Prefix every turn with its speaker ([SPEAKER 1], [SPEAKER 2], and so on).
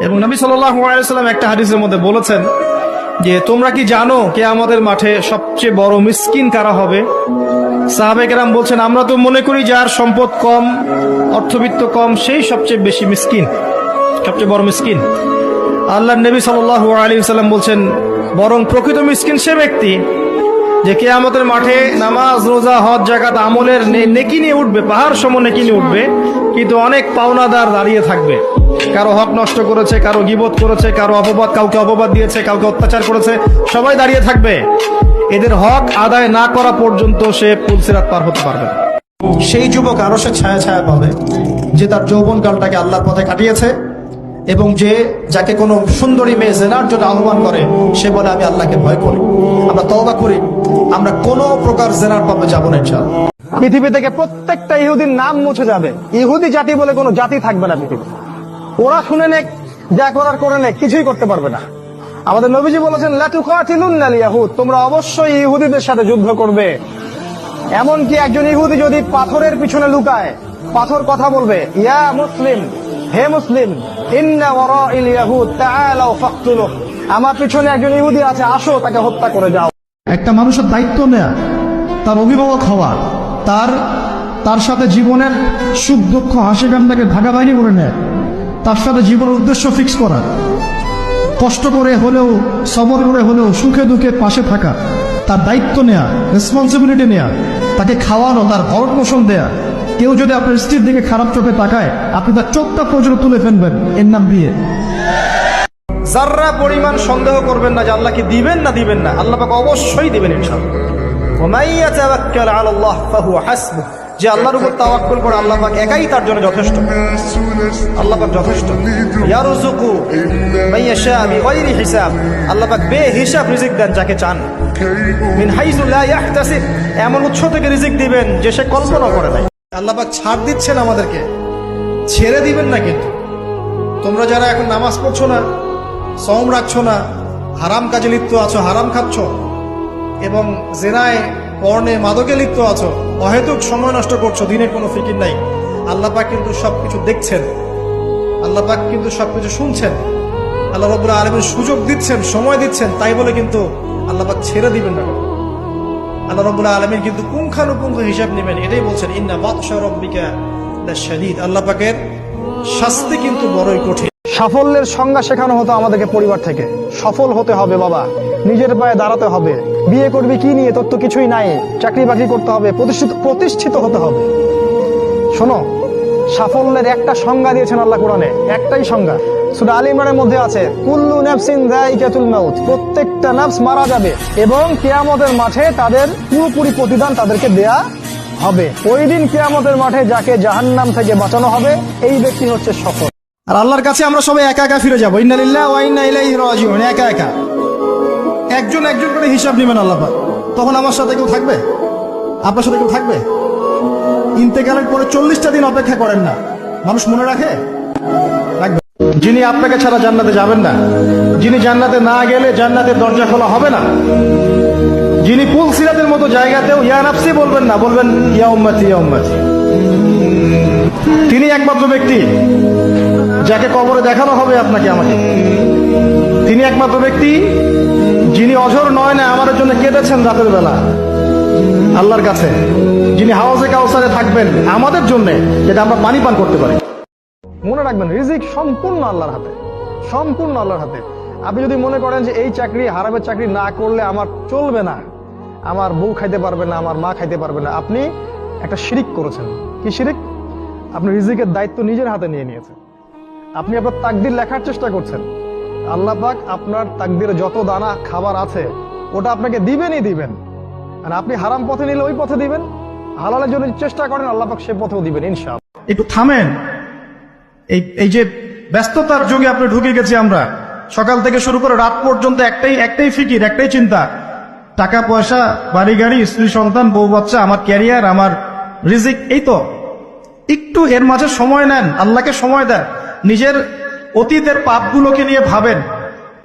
[SPEAKER 1] এবং নবী সাল্লাল্লাহু আলাইহি ওয়াসাল্লাম একটা হাদিসের মধ্যে বলেছেন যে তোমরা কি জানো কিয়ামতের মাঠে সবচেয়ে বড় মিসকিন কারা হবে? সাহাবায়ে কেরাম বলছেন, আমরা তো মনে করি যার সম্পদ কম, অর্থবিত্ত কম, সেই সবচেয়ে বেশি মিসকিন, সবচেয়ে বড় মিসকিন। আল্লাহর নবী সাল্লাল্লাহু আলাইহি ওয়াসাল্লাম বলছেন, বরং প্রকৃত মিসকিন সে ব্যক্তি যে কিয়ামতের মাঠে নামাজ, রোজা, হজ, যাকাত আমলের নেকি নিয়ে উঠবে, পাহাড় সম নেকি নিয়ে উঠবে, কিন্তু অনেক পাওনাদার দাঁড়িয়ে থাকবে। কারো হক নষ্ট করেছে, কারো গীবত করেছে, কারো অপবাদ, কাউকে অপবাদ দিয়েছে, কাউকে অত্যাচার করেছে, সবাই দাঁড়িয়ে থাকবে। এদের হক আদায় না করা পর্যন্ত সে পুলসিরাত পার হতে পারবে না। সেই যুবক আরো সে ছায়া ছায়া পাবে যে তার যৌবনকালটাকে আল্লাহর পথে কাটিয়েছে, এবং যে যাকে কোনো সুন্দরী মেয়ে জেনার জন্য আহ্বান করে সে বলে আমি আল্লাহকে ভয় করি, আমরা তওবা করি, আমরা কোনো প্রকার জেনার পাবে যাব না ইনশাআল্লাহ।
[SPEAKER 2] পৃথিবী থেকে প্রত্যেকটা ইহুদির নাম মুছে যাবে। ইহুদি জাতি বলে কোনো জাতি থাকবে না পৃথিবীতে। ওরা শুনে নেক, যা করার করে নেক, কিছুই করতে পারবে না। আমাদের নবীজি বলেছেন, লা তুকাতিলুন্নাল ইয়াহুদ, তোমরা অবশ্যই ইহুদিদের সাথে যুদ্ধ করবে। এমনকি একজন ইহুদি যদি পাথরের পিছনে লুকায়, পাথর কথা বলবে, ইয়া মুসলিম, হে মুসলিম, ইন্না ওয়ারাইল ইয়াহুদ তাআলাউ ফাকতুলুহ, আমার পিছনে একজন ইহুদি আছে, আসো তাকে হত্যা করে যাও।
[SPEAKER 3] একটা মানুষের দায়িত্ব নেয়া, তার অভিভাবক হওয়া, তার সাথে জীবনের সুখ দুঃখ হাসি কান্নাকে ভাগাভাগি করে নেয়, তার সাথে জীবনের উদ্দেশ্য ফিক্স করা, কষ্ট করে হলেও, সবর করে হলেও, সুখে দুঃখে পাশে থাকা, তার দায়িত্ব নেয়া, রেসপন্সিবিলিটি নেয়া, তাকে খাওয়ানো, তার ভরণ পোষণ দেয়া। কেউ যদি আপনার স্ত্রীর দিকে খারাপ চোখে তাকায়, আপনি তার চোখটা পর্যন্ত তুলে ফেলবেন, এর নাম বিয়ে।
[SPEAKER 1] যাররা পরিমাণ সন্দেহ করবেন না যে আল্লাহ কি দিবেন না দিবেন না, আল্লাহ পাক অবশ্যই দিবেন ইনশাআল্লাহ। ওয়া মান ইয়াতাওয়াক্কাল আলাল্লাহ ফাহুয়া হাসবুহ, যে আল্লাহর উপর তাওয়াক্কুল করে আল্লাহ পাক একাই তার জন্য যথেষ্ট, আল্লাহ পাক যথেষ্ট। ইয়ারযুকু মান ইয়াশা বিগাইরি হিসাব, আল্লাহ পাক বেহিসাব রিজিক দেন যাকে চান। মিন হাইসু লা ইয়াহতাসিব, এমন উৎস থেকে রিজিক দিবেন যে সে কল্পনা করে নাই। আল্লাহ পাক ছাড় দিচ্ছেন আমাদেরকে, ছেড়ে দিবেন না। কিন্তু তোমরা যারা এখন নামাজ পড়ছো না, সওম রাখছো না, হারাম কাজে লিপ্ত আছো, হারাম খাচ্ছ, এবং জেনায়, পর্নে, মাদকে লিপ্ত আছো, অহেতুক সময় নষ্ট করছো, দিনের কোনো ফিকির নাই, আল্লাহ পাক কিন্তু সবকিছু দেখছেন, আল্লাহ পাক কিন্তু সবকিছু শুনছেন, আল্লাহ রাব্বুল আলামিন সুযোগ দিচ্ছেন, সময় দিচ্ছেন, তাই বলে কিন্তু আল্লাহ পাক ছেড়ে দিবেন না। আল্লাহ রাব্বুল আলামিন কিন্তু পুঙ্খানুপুঙ্খ হিসাব নেবেন। এটাই বলছেন, ইন্না বাতশা রাব্বিকা লাশাদীদ, আল্লাহ পাকের শাস্তি কিন্তু বড়ই কঠিন।
[SPEAKER 2] সাফল্যের সংজ্ঞা শেখানো হতো আমাদেরকে পরিবার থেকে। সফল হতে হবে বাবা, নিজের পায়ে দাঁড়াতে হবে, বিয়ে করবি কি নিয়ে, তোর তো কিছুই নাই, চাকরি বাকরি করতে হবে, প্রতিষ্ঠিত হতে হবে। শোনো, সাফল্যের একটা সংজ্ঞা দিয়েছেন আল্লাহ কোরআনে, একটাই সংজ্ঞা, সূরা আলে ইমরানের মধ্যে আছে, কুল্লু নাফসিন যায়িকাতুল মাউত, প্রত্যেকটা নফস মারা যাবে এবং কিয়ামতের মাঠে তাদের পুরোপুরি প্রতিদান তাদেরকে দেয়া হবে। ওই দিন কিয়ামতের মাঠে যাকে জাহান্নাম থেকে বাঁচানো হবে, এই ব্যক্তি হচ্ছে সফল।
[SPEAKER 1] আর আল্লাহর কাছে আমরা সবাই একা একা ফিরে যাবো, ইন্না লিল্লাহি ওয়া ইন্না ইলাইহি রাজিউন, একা একা, একজন একজন করে হিসাব নেবেন আল্লাহ পাক। তখন আমার সাথে কেউ থাকবে? আপনার সাথে কেউ থাকবে? ইন্তেকালের পরে 40টা দিন অপেক্ষা করেন না, মানুষ মনে রাখে? রাখবে। যিনি আপনাকে ছাড়া জান্নাতে যাবেন না, যিনি জান্নাতে না গেলে জান্নাতের দরজা খোলা হবে না, যিনি পুলসিরাতের মতো জায়গাতেও ইয়া নাফসি বলবেন না, বলবেন ইয়া উম্মতি ইয়া উম্মতি, তিনি একমাত্র ব্যক্তি যাকে কবরে দেখানো হবে আপনাকে আমাকে। তিনি একমাত্র ব্যক্তি যিনি অঝর নয় না আমাদের জন্য কেঁদেছেন রাতের বেলা আল্লাহর কাছে, যিনি হাউজে কাউসারে থাকবেন আমাদের জন্য, যেটা আমরা পানি পান করতে পারি।
[SPEAKER 2] মনে রাখবেন, রিজিক সম্পূর্ণ আল্লাহর হাতে, সম্পূর্ণ আল্লাহর হাতে। আপনি যদি মনে করেন যে এই চাকরি, হারামের চাকরি না করলে আমার চলবে না, আমার বউ খাইতে পারবে না, আমার মা খাইতে পারবে না, আপনি একটা শিরিক করেছেন। কি শিরিক? আপনি রিজিকের দায়িত্ব নিজের হাতে নিয়ে নিয়েছেন। আপনি আপনার তাকদির লেখার চেষ্টা করছেন। আল্লাহ পাক আপনার তাকদিরে যত দানা খাবার আছে ওটা আপনাকে দিবেনই দিবেন। আর আপনি হারাম পথে নিলে ওই পথে দিবেন, হালালের জন্য চেষ্টা করেন, আল্লাহ পাক সে পথেও দিবেন ইনশাআল্লাহ।
[SPEAKER 1] একটু থামেন, এই যে ব্যস্ততার যুগে আপনি ঢুকে গেছি আমরা, সকাল থেকে শুরু করে রাত পর্যন্ত একটাই ফিকির, একটাই চিন্তা, টাকা পয়সা, বাড়ি গাড়ি, স্ত্রী সন্তান, বউ বাচ্চা, আমার ক্যারিয়ার, আমার রিজিক, এই তো। একটু এর মাঝে সময় নেন, আল্লাহকে সময় দেন, নিজের অতীতের পাপগুলোকে নিয়ে ভাবেন।